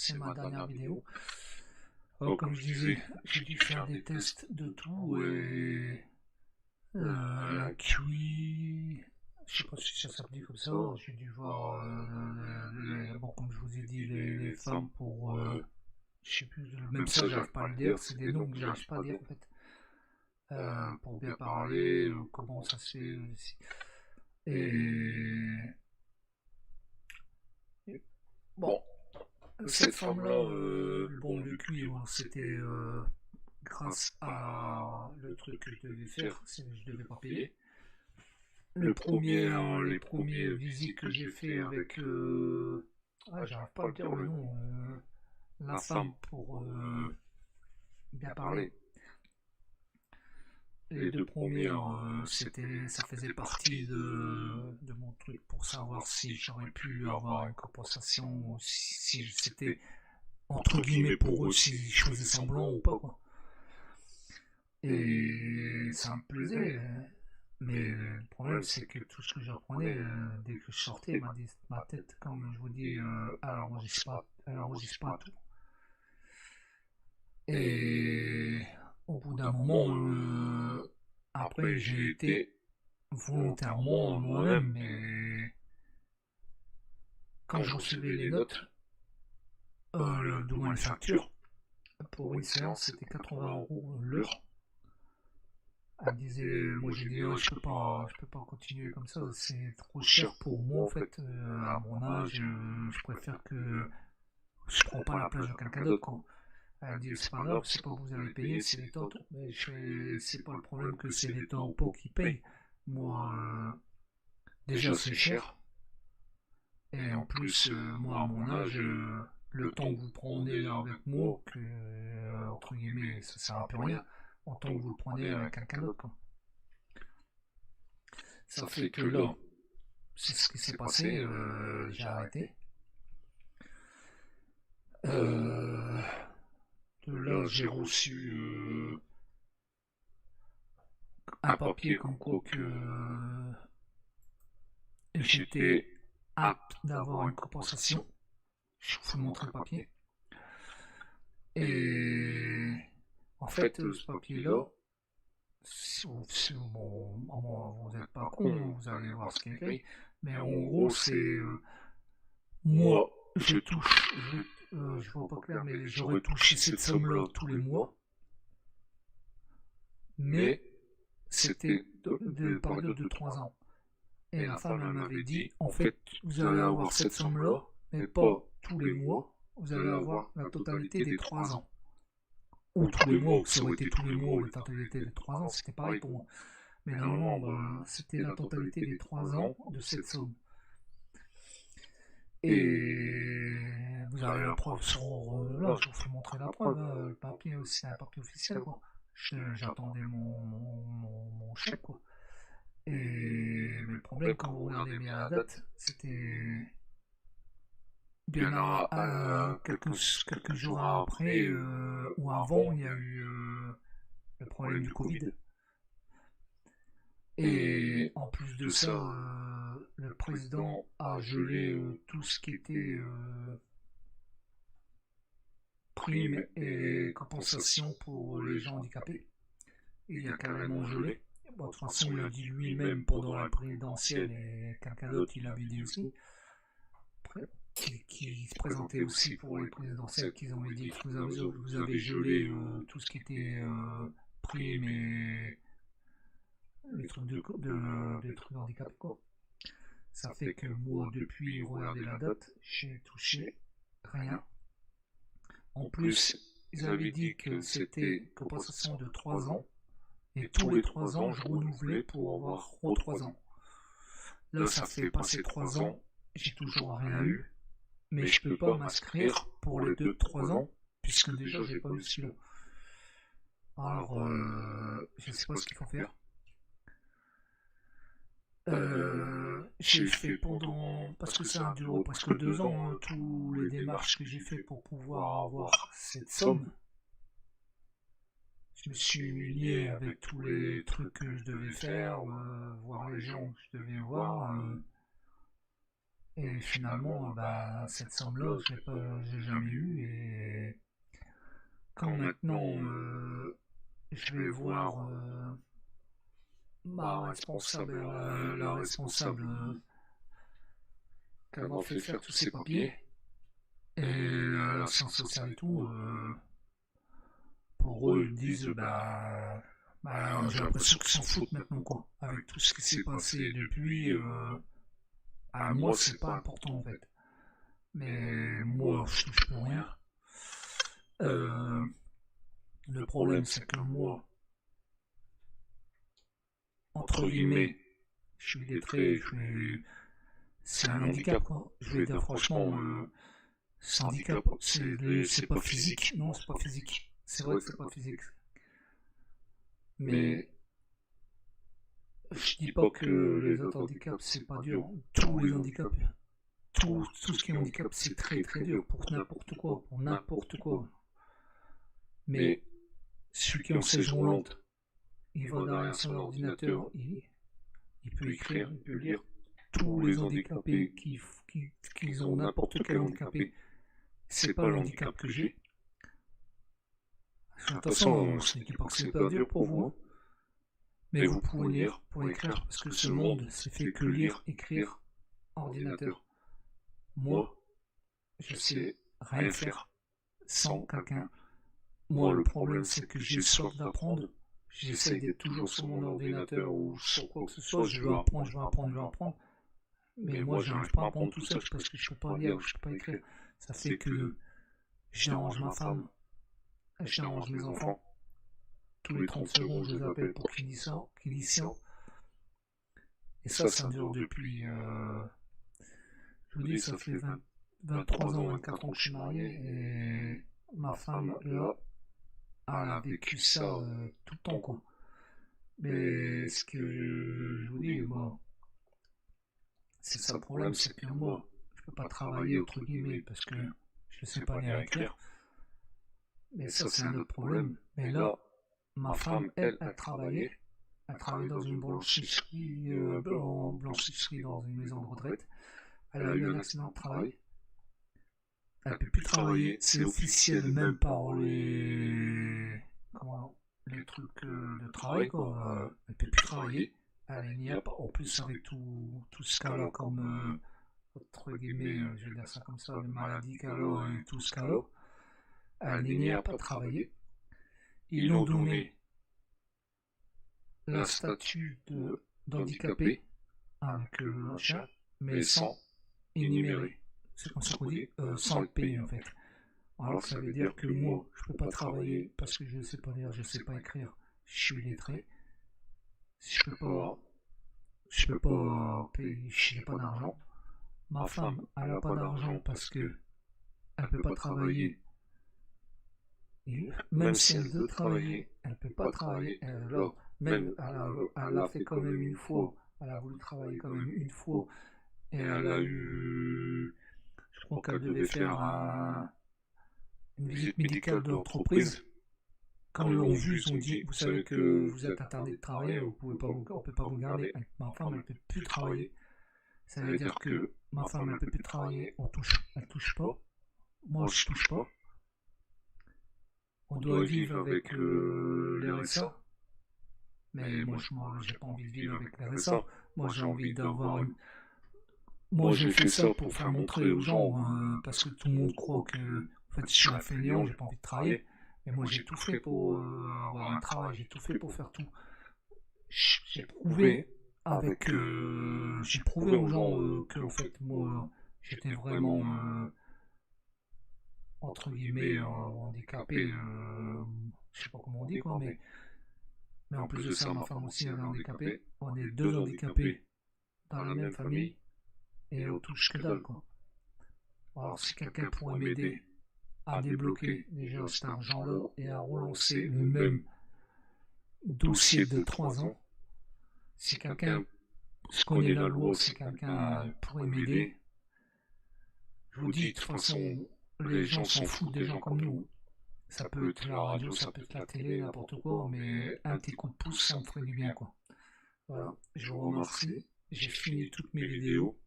c'est ma dernière vidéo. Comme je disais, j'ai dû faire des tests de tout et la QI, je sais pas si ça s'appelle comme ça, j'ai dû voir, bon, comme je vous ai dit, les femmes pour, je sais plus, même ça j'arrive pas à le dire, c'est des noms que j'arrive pas à dire en fait, pour bien parler, comment ça se fait, et bon, cette femme-là, bon, le QI, bon, c'était grâce à le truc que je devais faire, je devais pas payer. Les premiers visites que j'ai fait avec, j'arrive pas à dire le nom, la femme pour bien parler. Les deux premières, ça faisait partie de mon truc pour savoir si j'aurais pu avoir une compensation, ou si c'était entre guillemets pour eux, si je faisais semblant ou pas, quoi. Et ça me plaisait, mais le problème c'est que tout ce que j'apprenais, dès que je sortais, ma tête, comme je vous dis, elle enregistre pas tout. Et au bout d'un moment, après j'ai été volontairement moi-même, mais quand je recevais les notes, du moins les factures, pour une séance c'était 80 € l'heure. Elle disait, moi j'ai dit, oh, je peux pas continuer comme ça, c'est trop cher pour moi en fait, à mon âge, je préfère que je prends pas la place de quelqu'un d'autre, quoi. Elle dit, c'est pas grave, c'est pas que vous allez payer, c'est l'État, mais c'est pas le problème que c'est l'État ou pas qui paye. Moi, déjà c'est cher, et en plus, moi à mon âge, le temps que vous prenez là avec moi, que, entre guillemets, ça sert à plus rien, autant que vous le prenez avec quelqu'un d'autre, quoi. Ça fait que là, c'est ce qui s'est passé, j'ai arrêté. De là, j'ai reçu un papier comme quoi que j'étais apte d'avoir une compensation. Je vous montre le papier. Et en fait, ce papier-là, si vous n'êtes pas con, vous allez voir ce qui est écrit, mais en gros, c'est moi, je touche, je vois pas clair, mais j'aurais touché cette somme-là tous les mois, mais c'était de période de 3 ans. Et la femme, elle m'avait dit, en fait, vous allez avoir cette somme-là, mais pas tous les mois, vous allez avoir la totalité des 3 ans. Ou tous les mois, ou ça aurait été tous les mois, ou la totalité des 3 ans, c'était pareil pour moi. Mais normalement, c'était la totalité des 3 ans de cette somme. Et vous avez la preuve sur là, je vous fais montrer la preuve, hein, le papier aussi, c'est un papier officiel, quoi. J'attendais mon chèque, quoi. Mais le problème, quand vous regardez bien la date, c'était bien quelques jours après ou avant, il y a eu le problème du Covid. Et en plus de ça, le président a gelé tout ce qui était prime et compensation pour les gens handicapés. Il a carrément gelé. Bon, de toute façon, il l'a dit lui-même pendant la présidentielle et quelqu'un d'autre, il l'avait dit aussi. Qui se présentait aussi pour les présidentielles, qu'ils ont dit que vous avez gelé tout ce qui était prime et les trucs des trucs handicapés, quoi. Ça fait que moi, depuis, regardez la date, j'ai touché rien. En plus, ils avaient dit que c'était compensation de 3 ans, et tous les 3 ans, je renouvelais pour avoir 3 ans. Là, ça fait passer 3 ans, j'ai toujours rien eu, mais je peux pas m'inscrire pour les 2-3 ans, puisque déjà, j'ai pas eu celui-là. Alors, je sais pas ce qu'il faut faire. J'ai fait parce que ça a duré presque 2 ans, hein, tous les démarches que j'ai fait pour pouvoir avoir cette somme. Je me suis lié avec tous les trucs que je devais faire, voir les gens que je devais voir. Et finalement, bah, cette somme-là, j'ai jamais eu. Et quand maintenant, je vais voir ma responsable, la responsable qu'elle m'a fait faire tous ces papiers, et la science sociale et tout, pour eux, ils disent, bah, j'ai l'impression qu'ils s'en foutent maintenant, quoi. Avec tout ce qui s'est passé depuis, à moi, c'est pas important, en fait. Mais moi, je touche plus rien. Euh, le problème, c'est que moi, entre guillemets, je suis lettré, c'est un handicap, quoi. Je vais dire franchement, c'est un handicap, c'est pas physique. Non, c'est pas physique. C'est vrai que c'est pas physique. Mais je dis pas que les autres handicaps, c'est pas dur. Tous les handicaps, tout ce qui est handicap, c'est très très dur pour n'importe quoi, pour n'importe quoi. Mais celui qui est en chaise roulante, il va derrière son ordinateur, il peut écrire, il peut lire. Tous les handicapés qui ont n'importe quel handicapé, c'est pas le handicap que j'ai. De toute façon, ce n'est pas que c'est pas dur pour vous. Hein. Mais vous pouvez lire, vous pouvez écrire, parce que ce monde, c'est fait que lire, écrire, ordinateur. Moi, je sais rien faire sans quelqu'un. Moi, le problème, c'est que j'ai soif d'apprendre. J'essaie d'être toujours sur mon ordinateur ou sur quoi que ce soit. Je veux apprendre, je veux apprendre, je veux apprendre. Mais moi, je n'arrive pas à apprendre tout seul parce que je ne peux pas lire, je ne peux pas écrire. Ça fait que j'arrange ma femme, j'arrange mes enfants. Tous les 30 secondes, je les appelle pour qu'ils disent ça. Et ça dure depuis, je vous dis, ça fait 23 ans, 24 ans que je suis marié. Et ma femme, là, elle a vécu ça tout le temps, quoi. Mais ce que je vous dis, moi, c'est ça le problème, c'est que moi, je peux pas travailler, entre guillemets, parce que je ne sais pas lire et écrire. Mais ça, c'est un autre problème. Mais là, ma femme, elle travaillait. Elle travaillait dans une blanchisserie, dans une maison de retraite. Elle a eu un accident de travail. Elle ne peut plus travailler. C'est officiel même par les trucs de travail, quoi. Elle ne peut plus travailler. Elle n'y a pas. En plus, avec tout ce qu'elle a comme, entre guillemets, je vais dire ça comme ça, les maladies qu'elle a et tout ce qu'elle a, elle n'y a pas travaillé. Ils l'ont donné la statut d'handicapé avec le machin, mais sans énumérer. C'est comme ça qu'on dit, sans le payer en fait. Alors ça veut dire que moi, je peux pas travailler parce que je ne sais pas lire, je ne sais pas écrire, je suis lettré. Je peux pas payer, je n'ai pas d'argent. Ma femme, elle n'a pas d'argent parce que elle peut pas travailler. Et même si elle veut travailler, elle ne peut pas travailler. Elle a fait quand même une fois. Elle a voulu travailler quand même une fois. Et elle a eu. Je crois qu'elle devait faire une visite médicale d'entreprise. Quand ils l'ont vu, ils ont dit, vous savez que vous êtes interdit de travailler, on ne peut pas vous garder. Ma femme, elle ne peut plus travailler. Ça veut dire que ma femme, elle ne peut plus travailler, elle touche pas. Moi, je touche pas. On doit vivre avec les RSA. Mais moi, j'ai pas envie de vivre avec les RSA. Moi, j'ai envie d'avoir une. Moi, j'ai fait ça pour faire montrer aux gens, parce que tout le monde croit que, en fait, je suis un fainéant, j'ai pas envie de travailler. Mais moi, j'ai tout fait pour avoir un travail, j'ai tout fait pour faire tout. J'ai prouvé j'ai prouvé aux gens que, en fait, moi, j'étais vraiment, entre guillemets, handicapé, je sais pas comment on dit, quoi, mais en plus de ça, ma femme aussi, elle est handicapée. On est deux handicapés dans la même famille et on touche que dalle, quoi. Alors, si quelqu'un pourrait m'aider à débloquer déjà cet argent-là et à relancer le même dossier de 3 ans, si quelqu'un connaît la loi, si quelqu'un pourrait m'aider, je vous dis, de toute façon, les gens s'en foutent des gens comme nous. Ça peut être la radio, ça peut être la télé, n'importe quoi, mais un petit coup de pouce, ça me ferait du bien, quoi. Voilà, je vous remercie. J'ai fini toutes mes vidéos.